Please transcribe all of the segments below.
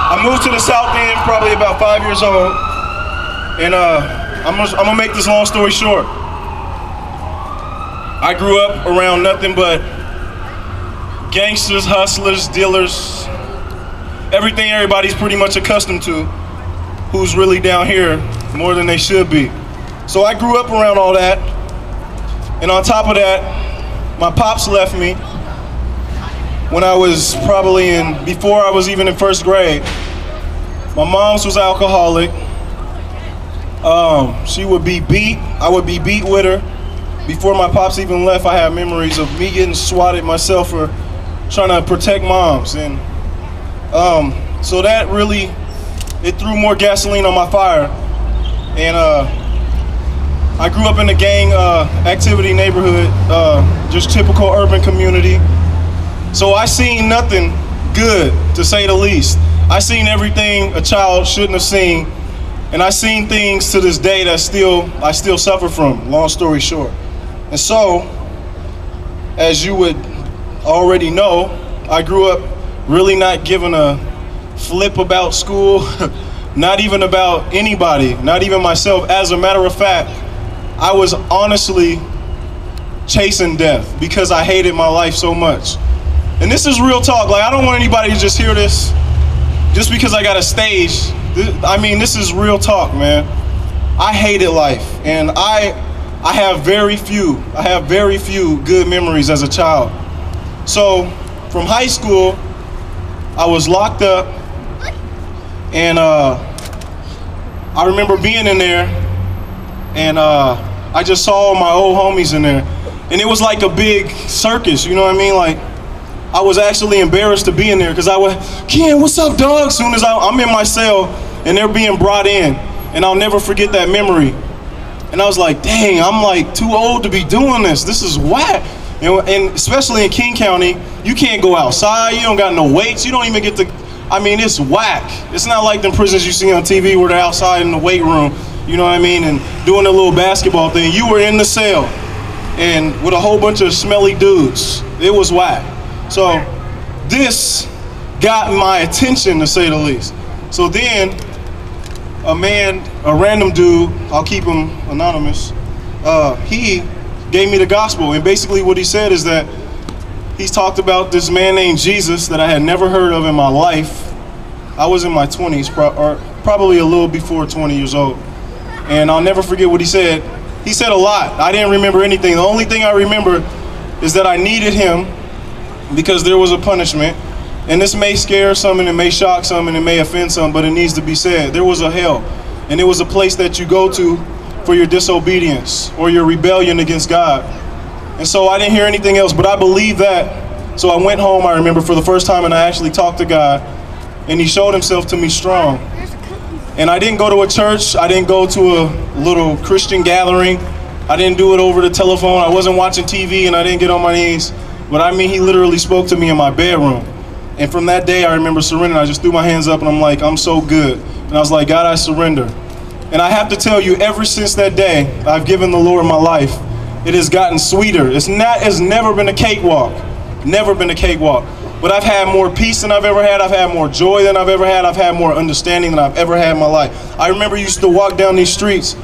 I moved to the South End probably about 5 years old, and I'm gonna make this long story short. I grew up around nothing but gangsters, hustlers, dealers, everything everybody's pretty much accustomed to, who's really down here more than they should be. So I grew up around all that, and on top of that, my pops left me when I was probably before I was even in first grade. My mom's was alcoholic. She would be beat. I would be beat with her. Before my pops even left, I have memories of me getting swatted myself for trying to protect moms. And so that really, it threw more gasoline on my fire. And I grew up in a gang activity neighborhood, just typical urban community. So I seen nothing good, to say the least. I seen everything a child shouldn't have seen, and I seen things to this day that I still suffer from, long story short. And so, as you would already know, I grew up really not giving a flip about school, not even about anybody, not even myself. As a matter of fact, I was honestly chasing death because I hated my life so much. And this is real talk. Like, I don't want anybody to just hear this just because I got a stage. I mean, this is real talk, man. I hated life, and I have very few good memories as a child. So from high school, I was locked up, and I remember being in there, and I just saw all my old homies in there, and it was like a big circus, you know what I mean? Like, I was actually embarrassed to be in there because I went, Ken, what's up, dog? As soon as I'm in my cell and they're being brought in, and I'll never forget that memory. And I was like, dang, I'm like too old to be doing this. This is whack. And especially in King County, you can't go outside. You don't got no weights. You don't even get to, I mean, it's whack. It's not like them prisons you see on TV where they're outside in the weight room, you know what I mean, and doing a little basketball thing. You were in the cell and with a whole bunch of smelly dudes. It was whack. So this got my attention, to say the least. So then a random dude, I'll keep him anonymous, he gave me the gospel. And basically what he said is that he's talked about this man named Jesus that I had never heard of in my life. I was in my 20s, or probably a little before 20 years old. And I'll never forget what he said. He said a lot. I didn't remember anything. The only thing I remember is that I needed him because there was a punishment. And this may scare some, and it may shock some, and it may offend some, but it needs to be said. There was a hell, and it was a place that you go to for your disobedience or your rebellion against God. And so I didn't hear anything else, but I believed that. So I went home, I remember, for the first time, and I actually talked to God, and he showed himself to me strong. And I didn't go to a church. I didn't go to a little Christian gathering. I didn't do it over the telephone. I wasn't watching TV, and I didn't get on my knees. But I mean, he literally spoke to me in my bedroom. And from that day, I remember surrendering. I just threw my hands up, and I'm like, I'm so good. And I was like, God, I surrender. And I have to tell you, ever since that day, I've given the Lord my life. It has gotten sweeter. It's never been a cakewalk. Never been a cakewalk. But I've had more peace than I've ever had. I've had more joy than I've ever had. I've had more understanding than I've ever had in my life. I remember used to walk down these streets,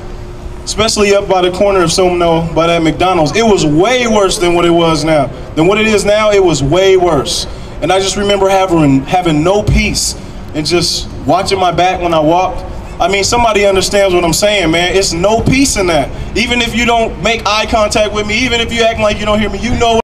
especially up by the corner of Somno, by that McDonald's. It was way worse than what it was now. Than what it is now, it was way worse. And I just remember having no peace and just watching my back when I walked. I mean, somebody understands what I'm saying, man. It's no peace in that. Even if you don't make eye contact with me, even if you act like you don't hear me, you know